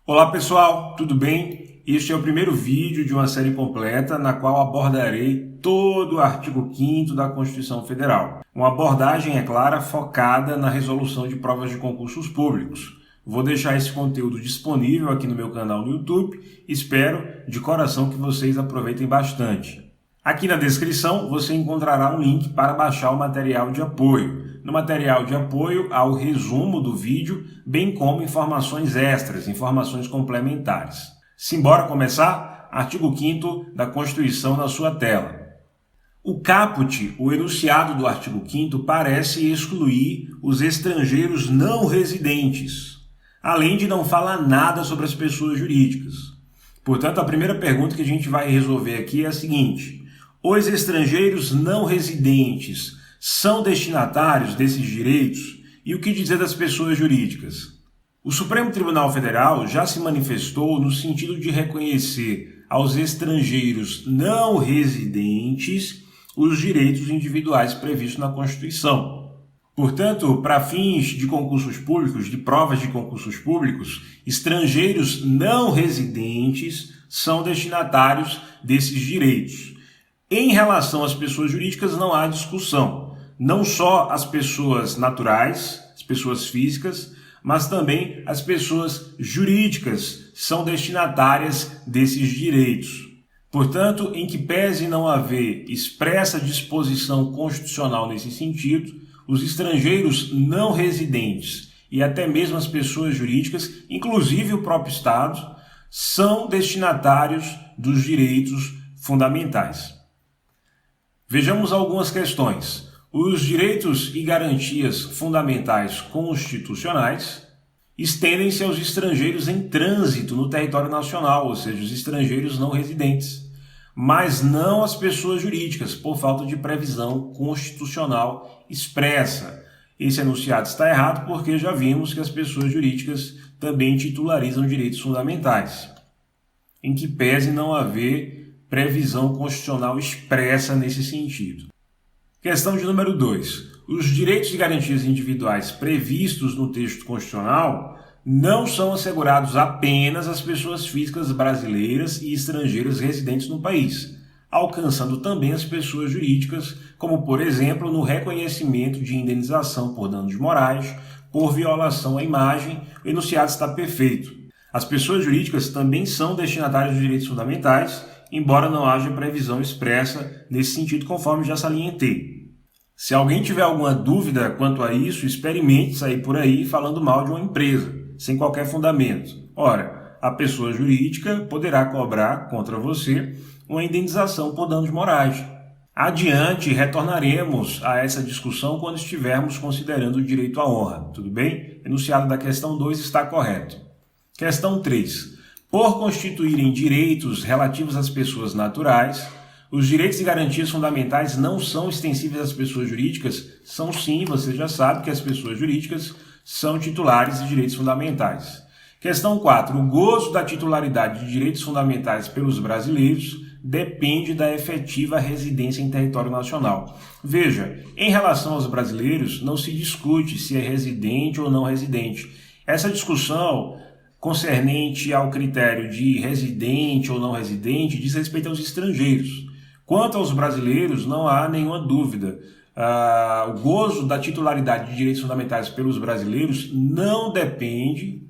Olá pessoal, tudo bem? Este é o primeiro vídeo de uma série completa na qual abordarei todo o artigo 5º da Constituição Federal. Uma abordagem, é clara, focada na resolução de provas de concursos públicos. Vou deixar esse conteúdo disponível aqui no meu canal no YouTube. Espero de coração que vocês aproveitem bastante. Aqui na descrição você encontrará um link para baixar o material de apoio. No material de apoio há o resumo do vídeo, bem como informações extras, informações complementares. Simbora começar? Artigo 5º da Constituição na sua tela. O caput, o enunciado do artigo 5º, parece excluir os estrangeiros não residentes, além de não falar nada sobre as pessoas jurídicas. Portanto, a primeira pergunta que a gente vai resolver aqui é a seguinte: os estrangeiros não residentes são destinatários desses direitos? E o que dizer das pessoas jurídicas? O Supremo Tribunal Federal já se manifestou no sentido de reconhecer aos estrangeiros não residentes os direitos individuais previstos na Constituição. Portanto, para fins de concursos públicos, de provas de concursos públicos, estrangeiros não residentes são destinatários desses direitos. Em relação às pessoas jurídicas, não há discussão. Não só as pessoas naturais, as pessoas físicas, mas também as pessoas jurídicas são destinatárias desses direitos. Portanto, em que pese não haver expressa disposição constitucional nesse sentido, os estrangeiros não residentes e até mesmo as pessoas jurídicas, inclusive o próprio Estado, são destinatários dos direitos fundamentais. Vejamos algumas questões. Os direitos e garantias fundamentais constitucionais estendem-se aos estrangeiros em trânsito no território nacional, ou seja, os estrangeiros não residentes, mas não às pessoas jurídicas, por falta de previsão constitucional expressa. Esse enunciado está errado porque já vimos que as pessoas jurídicas também titularizam direitos fundamentais, em que pese não haver previsão constitucional expressa nesse sentido. Questão de número 2. Os direitos e garantias individuais previstos no texto constitucional não são assegurados apenas às pessoas físicas brasileiras e estrangeiras residentes no país, alcançando também as pessoas jurídicas, como, por exemplo, no reconhecimento de indenização por danos morais, por violação à imagem. O enunciado está perfeito. As pessoas jurídicas também são destinatárias de direitos fundamentais, embora não haja previsão expressa nesse sentido, conforme já salientei. Se alguém tiver alguma dúvida quanto a isso, experimente sair por aí falando mal de uma empresa, sem qualquer fundamento. Ora, a pessoa jurídica poderá cobrar contra você uma indenização por danos morais. Adiante, retornaremos a essa discussão quando estivermos considerando o direito à honra, tudo bem? Enunciado da questão 2 está correto. Questão 3. Por constituírem direitos relativos às pessoas naturais, os direitos e garantias fundamentais não são extensíveis às pessoas jurídicas? São sim, você já sabe que as pessoas jurídicas são titulares de direitos fundamentais. Questão 4. O gozo da titularidade de direitos fundamentais pelos brasileiros depende da efetiva residência em território nacional. Veja, em relação aos brasileiros, não se discute se é residente ou não residente. Essa discussão concernente ao critério de residente ou não residente diz respeito aos estrangeiros. Quanto aos brasileiros, não há nenhuma dúvida. O gozo da titularidade de direitos fundamentais pelos brasileiros não depende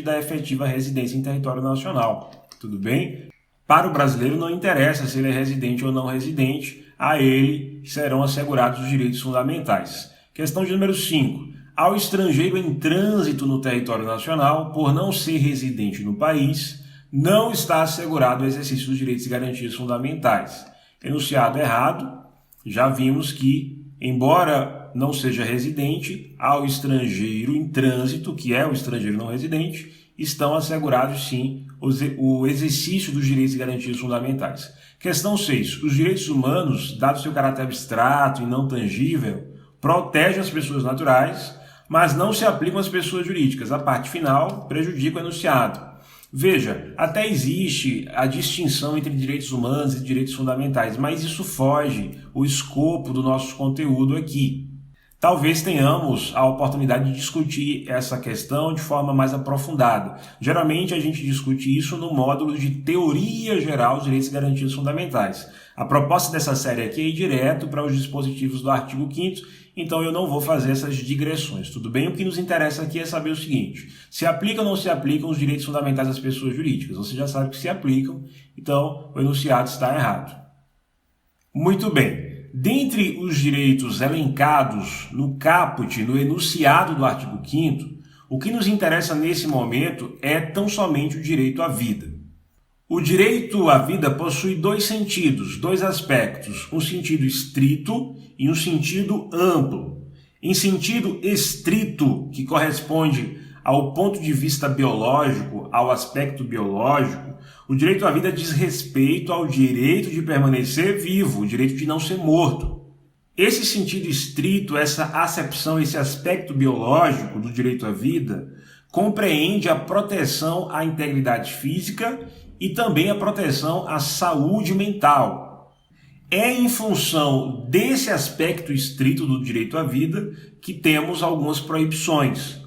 da efetiva residência em território nacional. Tudo bem? Para o brasileiro não interessa se ele é residente ou não residente, a ele serão assegurados os direitos fundamentais. Questão de número 5. Ao estrangeiro em trânsito no território nacional, por não ser residente no país, não está assegurado o exercício dos direitos e garantias fundamentais. Enunciado errado, já vimos que, embora não seja residente, ao estrangeiro em trânsito, que é o estrangeiro não residente, estão assegurados sim o exercício dos direitos e garantias fundamentais. Questão 6. Os direitos humanos, dado seu caráter abstrato e não tangível, protegem as pessoas naturais, mas não se aplicam às pessoas jurídicas. A parte final prejudica o enunciado. Veja, até existe a distinção entre direitos humanos e direitos fundamentais, mas isso foge o escopo do nosso conteúdo aqui. talvez tenhamos a oportunidade de discutir essa questão de forma mais aprofundada. Geralmente a gente discute isso no módulo de Teoria Geral dos Direitos e Garantias Fundamentais. A proposta dessa série aqui é ir direto para os dispositivos do artigo 5º, então eu não vou fazer essas digressões, tudo bem? O que nos interessa aqui é saber o seguinte: se aplicam ou não se aplicam os direitos fundamentais das pessoas jurídicas? Você já sabe que se aplicam, então o enunciado está errado. Muito bem. Dentre os direitos elencados no caput, no enunciado do artigo 5º, o que nos interessa nesse momento é tão somente o direito à vida. O direito à vida possui dois sentidos, dois aspectos, um sentido estrito e um sentido amplo. Em sentido estrito, que corresponde ao ponto de vista biológico, ao aspecto biológico, o direito à vida diz respeito ao direito de permanecer vivo, o direito de não ser morto. Esse sentido estrito, essa acepção, esse aspecto biológico do direito à vida, compreende a proteção à integridade física e também a proteção à saúde mental. É em função desse aspecto estrito do direito à vida que temos algumas proibições.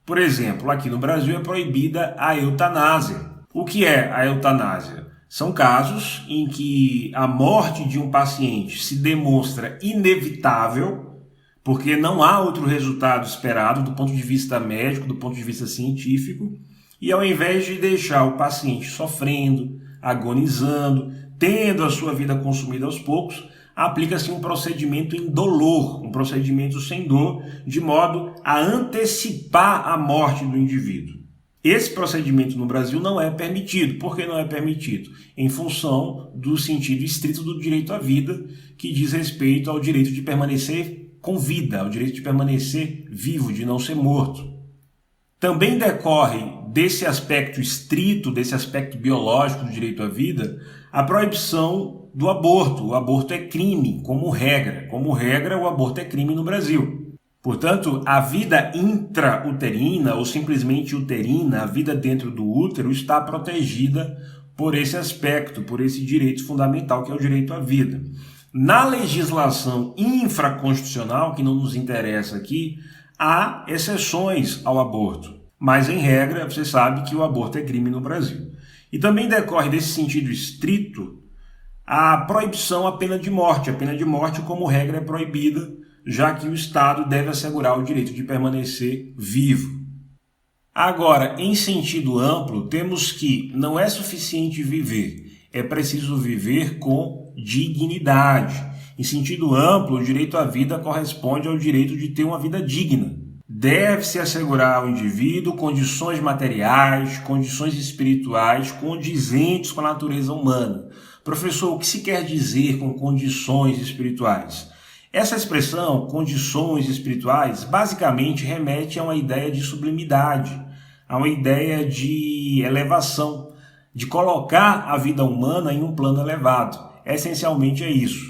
Por exemplo, aqui no Brasil é proibida a eutanásia. O que é a eutanásia? São casos em que a morte de um paciente se demonstra inevitável, porque não há outro resultado esperado do ponto de vista médico, do ponto de vista científico, e ao invés de deixar o paciente sofrendo, agonizando, tendo a sua vida consumida aos poucos, aplica-se um procedimento indolor, um procedimento sem dor, de modo a antecipar a morte do indivíduo. Esse procedimento no Brasil não é permitido. Por que não é permitido? Em função do sentido estrito do direito à vida, que diz respeito ao direito de permanecer com vida, ao direito de permanecer vivo, de não ser morto. Também decorre desse aspecto estrito, desse aspecto biológico do direito à vida, a proibição do aborto. O aborto é crime, como regra. Como regra, o aborto é crime no Brasil. Portanto, a vida intrauterina ou simplesmente uterina, a vida dentro do útero, está protegida por esse aspecto, por esse direito fundamental que é o direito à vida. Na legislação infraconstitucional, que não nos interessa aqui, há exceções ao aborto. Mas, em regra, você sabe que o aborto é crime no Brasil. E também decorre desse sentido estrito a proibição à pena de morte. A pena de morte, como regra, é proibida, já que o Estado deve assegurar o direito de permanecer vivo. Agora, em sentido amplo, temos que não é suficiente viver, é preciso viver com dignidade. Em sentido amplo, o direito à vida corresponde ao direito de ter uma vida digna. Deve-se assegurar ao indivíduo condições materiais, condições espirituais condizentes com a natureza humana. Professor, o que se quer dizer com condições espirituais? Essa expressão, condições espirituais, basicamente remete a uma ideia de sublimidade, a uma ideia de elevação, de colocar a vida humana em um plano elevado. Essencialmente é isso.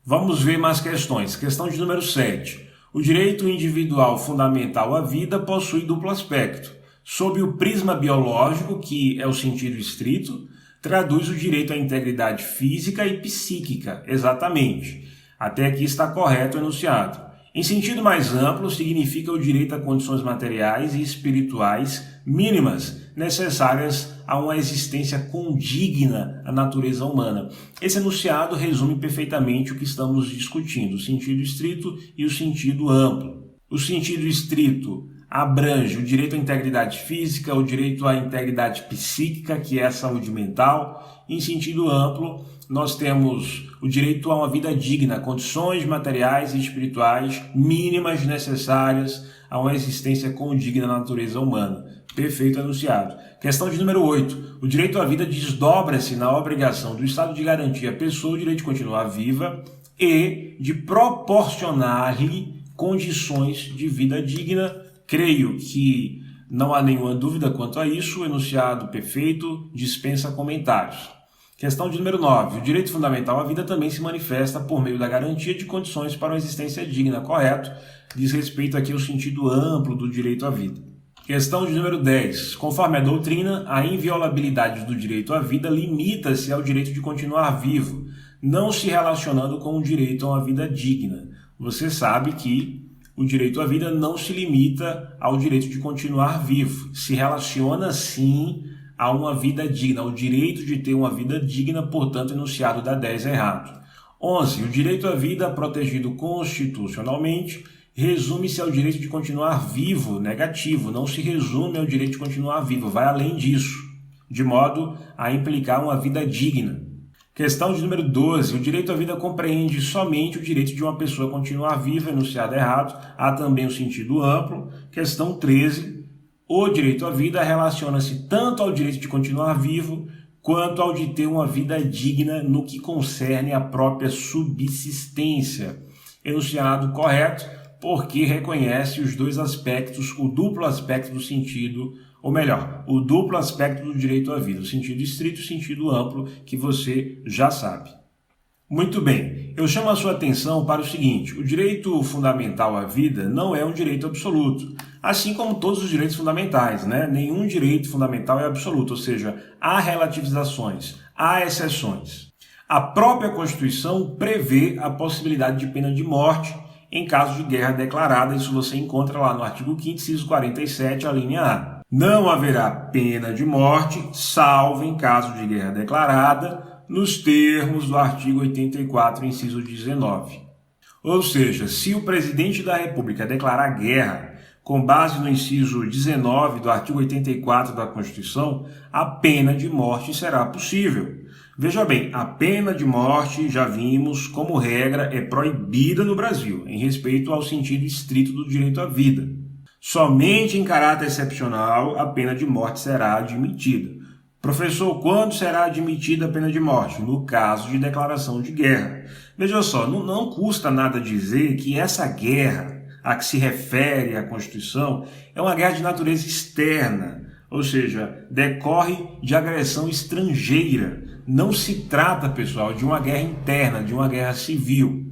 Vamos ver mais questões. Questão de número 7. O direito individual fundamental à vida possui duplo aspecto. Sob o prisma biológico, que é o sentido estrito, traduz o direito à integridade física e psíquica, exatamente. Até aqui está correto o enunciado. Em sentido mais amplo, significa o direito a condições materiais e espirituais mínimas necessárias a uma existência condigna à natureza humana. Esse enunciado resume perfeitamente o que estamos discutindo, o sentido estrito e o sentido amplo. O sentido estrito abrange o direito à integridade física, o direito à integridade psíquica, que é a saúde mental. Em sentido amplo, nós temos o direito a uma vida digna, condições materiais e espirituais mínimas necessárias a uma existência condigna na natureza humana. Perfeito enunciado. Questão de número 8. O direito à vida desdobra-se na obrigação do Estado de garantir à pessoa o direito de continuar viva e de proporcionar-lhe condições de vida digna. Creio que não há nenhuma dúvida quanto a isso. O enunciado perfeito dispensa comentários. Questão de número 9. O direito fundamental à vida também se manifesta por meio da garantia de condições para uma existência digna. Correto? Diz respeito aqui ao sentido amplo do direito à vida. Questão de número 10. Conforme a doutrina, a inviolabilidade do direito à vida limita-se ao direito de continuar vivo, não se relacionando com o direito a uma vida digna. Você sabe que o direito à vida não se limita ao direito de continuar vivo, se relaciona sim a uma vida digna, ao direito de ter uma vida digna, portanto, o enunciado da 10 é errado. 11. O direito à vida protegido constitucionalmente resume-se ao direito de continuar vivo, negativo, não se resume ao direito de continuar vivo, vai além disso, de modo a implicar uma vida digna. Questão de número 12. O direito à vida compreende somente o direito de uma pessoa continuar viva, enunciado errado, há também o sentido amplo. Questão 13. O direito à vida relaciona-se tanto ao direito de continuar vivo, quanto ao de ter uma vida digna no que concerne à própria subsistência. Enunciado correto, porque reconhece os dois aspectos, o duplo aspecto do sentido, ou melhor, o duplo aspecto do direito à vida, o sentido estrito e o sentido amplo, que você já sabe. Muito bem, eu chamo a sua atenção para o seguinte: o direito fundamental à vida não é um direito absoluto, assim como todos os direitos fundamentais, né? Nenhum direito fundamental é absoluto, ou seja, há relativizações, há exceções. A própria Constituição prevê a possibilidade de pena de morte em caso de guerra declarada, isso você encontra lá no artigo 5º, inciso 47, a linha A. Não haverá pena de morte, salvo em caso de guerra declarada, nos termos do artigo 84, inciso 19. Ou seja, se o presidente da República declarar guerra com base no inciso 19 do artigo 84 da Constituição, a pena de morte será possível. Veja bem, a pena de morte, já vimos, como regra, é proibida no Brasil, em respeito ao sentido estrito do direito à vida. Somente em caráter excepcional, a pena de morte será admitida. Professor, quando será admitida a pena de morte? No caso de declaração de guerra. Veja só, não custa nada dizer que essa guerra a que se refere a Constituição é uma guerra de natureza externa, ou seja, decorre de agressão estrangeira. Não se trata, pessoal, de uma guerra interna, de uma guerra civil.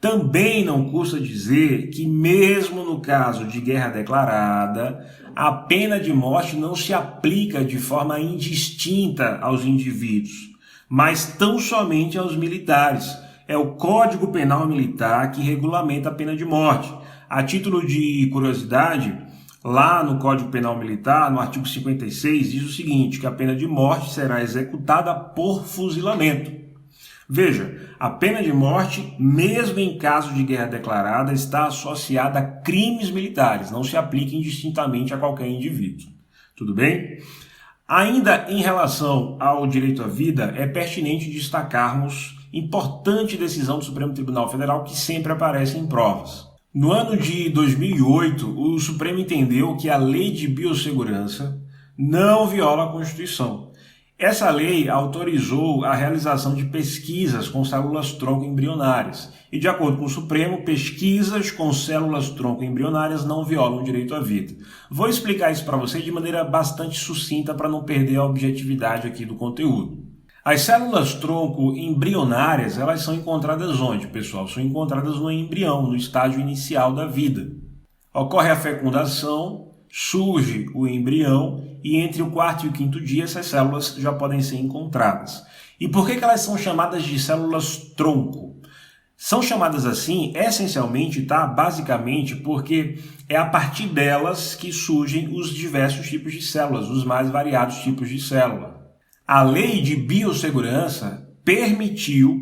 Também não custa dizer que, mesmo no caso de guerra declarada, a pena de morte não se aplica de forma indistinta aos indivíduos, mas tão somente aos militares. É o Código Penal Militar que regulamenta a pena de morte. A título de curiosidade, lá no Código Penal Militar, no artigo 56, diz o seguinte, que a pena de morte será executada por fuzilamento. Veja, a pena de morte, mesmo em caso de guerra declarada, está associada a crimes militares, não se aplica indistintamente a qualquer indivíduo. Tudo bem? Ainda em relação ao direito à vida, é pertinente destacarmos importante decisão do Supremo Tribunal Federal que sempre aparece em provas. No ano de 2008, o Supremo entendeu que a Lei de Biossegurança não viola a Constituição. Essa lei autorizou a realização de pesquisas com células-tronco embrionárias. E, de acordo com o Supremo, pesquisas com células-tronco embrionárias não violam o direito à vida. Vou explicar isso para você de maneira bastante sucinta para não perder a objetividade aqui do conteúdo. As células-tronco embrionárias, elas são encontradas onde, pessoal? São encontradas no embrião, no estágio inicial da vida. Ocorre a fecundação, surge o embrião e entre o 4º e o 5º dia essas células já podem ser encontradas. E por que elas são chamadas de células-tronco? São chamadas assim, essencialmente, basicamente, porque é a partir delas que surgem os diversos tipos de células, os mais variados tipos de célula. A Lei de Biossegurança permitiu,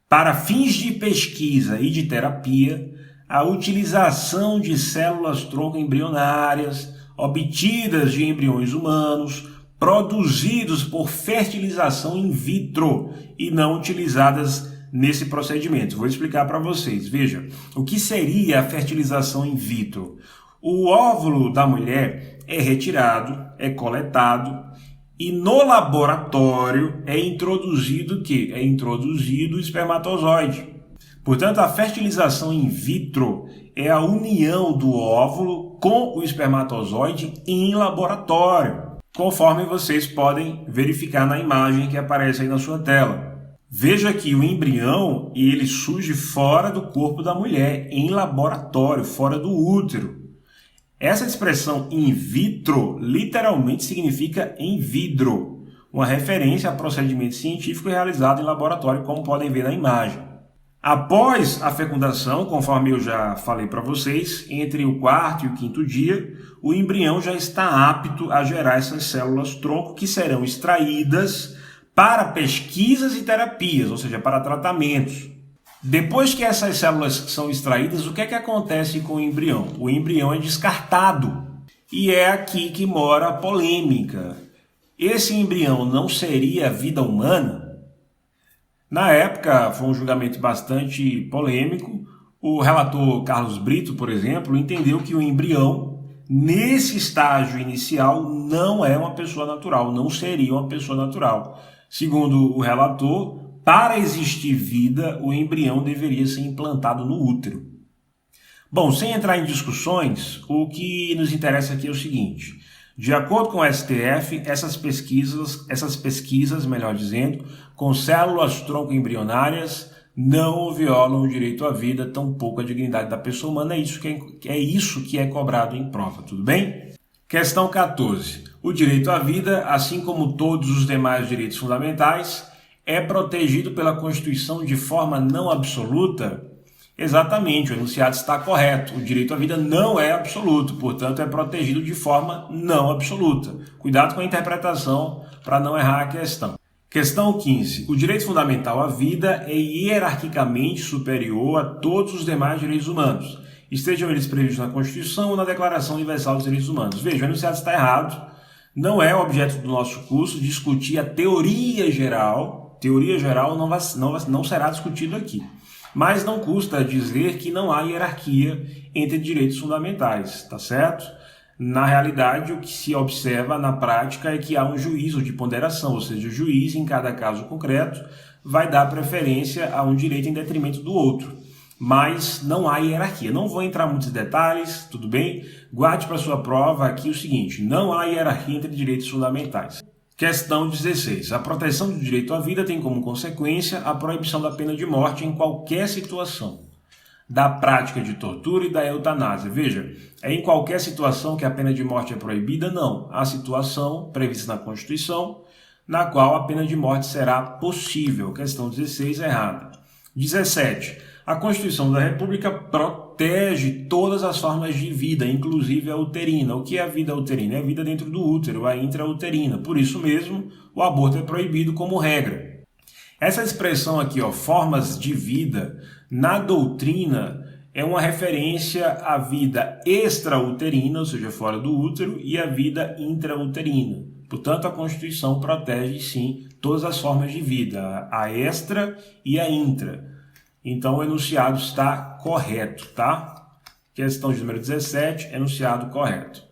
para fins de pesquisa e de terapia, a utilização de células-tronco embrionárias, obtidas de embriões humanos, produzidos por fertilização in vitro e não utilizadas nesse procedimento. Vou explicar para vocês. Veja, o que seria a fertilização in vitro? O óvulo da mulher é retirado, é coletado e no laboratório é introduzido o quê? É introduzido o espermatozoide. Portanto, a fertilização in vitro é a união do óvulo com o espermatozoide em laboratório, conforme vocês podem verificar na imagem que aparece aí na sua tela. Veja que o embrião ele surge fora do corpo da mulher, em laboratório, fora do útero. Essa expressão in vitro literalmente significa em vidro, uma referência a procedimento científico realizado em laboratório, como podem ver na imagem. Após a fecundação, conforme eu já falei para vocês, entre o quarto e o quinto dia, o embrião já está apto a gerar essas células-tronco que serão extraídas para pesquisas e terapias, ou seja, para tratamentos. Depois que essas células são extraídas, o que é que acontece com o embrião? O embrião é descartado. E é aqui que mora a polêmica. Esse embrião não seria vida humana? Na época, foi um julgamento bastante polêmico. O relator Carlos Brito, por exemplo, entendeu que o embrião, nesse estágio inicial, não é uma pessoa natural, não seria uma pessoa natural. Segundo o relator, para existir vida, o embrião deveria ser implantado no útero. Bom, sem entrar em discussões, o que nos interessa aqui é o seguinte: de acordo com o STF, essas pesquisas, melhor dizendo, com células-tronco embrionárias, não violam o direito à vida, tampouco a dignidade da pessoa humana. É isso que é cobrado em prova, tudo bem? Questão 14. O direito à vida, assim como todos os demais direitos fundamentais, é protegido pela Constituição de forma não absoluta? Exatamente, o enunciado está correto. O direito à vida não é absoluto, portanto é protegido de forma não absoluta. Cuidado com a interpretação para não errar a questão. Questão 15. O direito fundamental à vida é hierarquicamente superior a todos os demais direitos humanos, estejam eles previstos na Constituição ou na Declaração Universal dos Direitos Humanos. Veja, o enunciado está errado. Não é objeto do nosso curso discutir a teoria geral. Teoria geral não será discutido aqui. Mas não custa dizer que não há hierarquia entre direitos fundamentais, tá certo? Na realidade, o que se observa na prática é que há um juízo de ponderação, ou seja, o juiz, em cada caso concreto, vai dar preferência a um direito em detrimento do outro. Mas não há hierarquia. Não vou entrar em muitos detalhes, tudo bem? Guarde para sua prova aqui o seguinte: não há hierarquia entre direitos fundamentais. Questão 16. A proteção do direito à vida tem como consequência a proibição da pena de morte em qualquer situação, da prática de tortura e da eutanásia. Veja, é em qualquer situação que a pena de morte é proibida? Não. Há situação prevista na Constituição na qual a pena de morte será possível. Questão 16 errada. 17. A Constituição da República protege todas as formas de vida, inclusive a uterina. O que é a vida uterina? É a vida dentro do útero, a intrauterina. Por isso mesmo, o aborto é proibido como regra. Essa expressão aqui, formas de vida, na doutrina, é uma referência à vida extrauterina, ou seja, fora do útero, e à vida intrauterina. Portanto, a Constituição protege, sim, todas as formas de vida, a extra e a intra. Então, o enunciado está correto, tá? Questão de número 17, enunciado correto.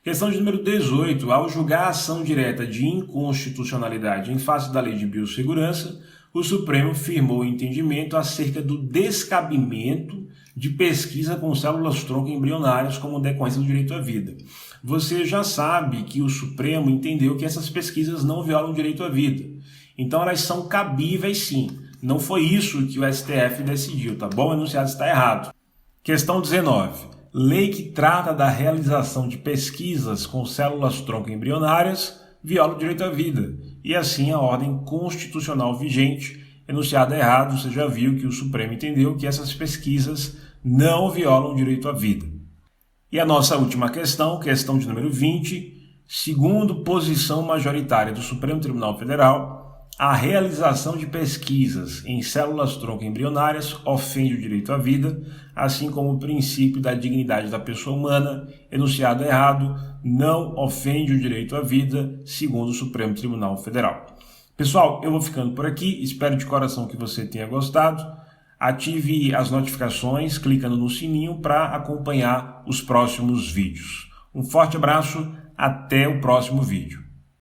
Questão de número 18. Ao julgar a ação direta de inconstitucionalidade em face da Lei de Biossegurança, o Supremo firmou o entendimento acerca do descabimento de pesquisa com células-tronco embrionárias como decorrência do direito à vida. Você já sabe que o Supremo entendeu que essas pesquisas não violam o direito à vida. Então, elas são cabíveis, sim. Não foi isso que o STF decidiu, tá bom? O enunciado está errado. Questão 19. Lei que trata da realização de pesquisas com células-tronco embrionárias viola o direito à vida. E assim a ordem constitucional vigente, enunciado errado, você já viu que o Supremo entendeu que essas pesquisas não violam o direito à vida. E a nossa última questão, questão de número 20. Segundo posição majoritária do Supremo Tribunal Federal, a realização de pesquisas em células-tronco embrionárias ofende o direito à vida, assim como o princípio da dignidade da pessoa humana, enunciado errado, não ofende o direito à vida, segundo o Supremo Tribunal Federal. Pessoal, eu vou ficando por aqui, espero de coração que você tenha gostado. Ative as notificações clicando no sininho para acompanhar os próximos vídeos. Um forte abraço, até o próximo vídeo.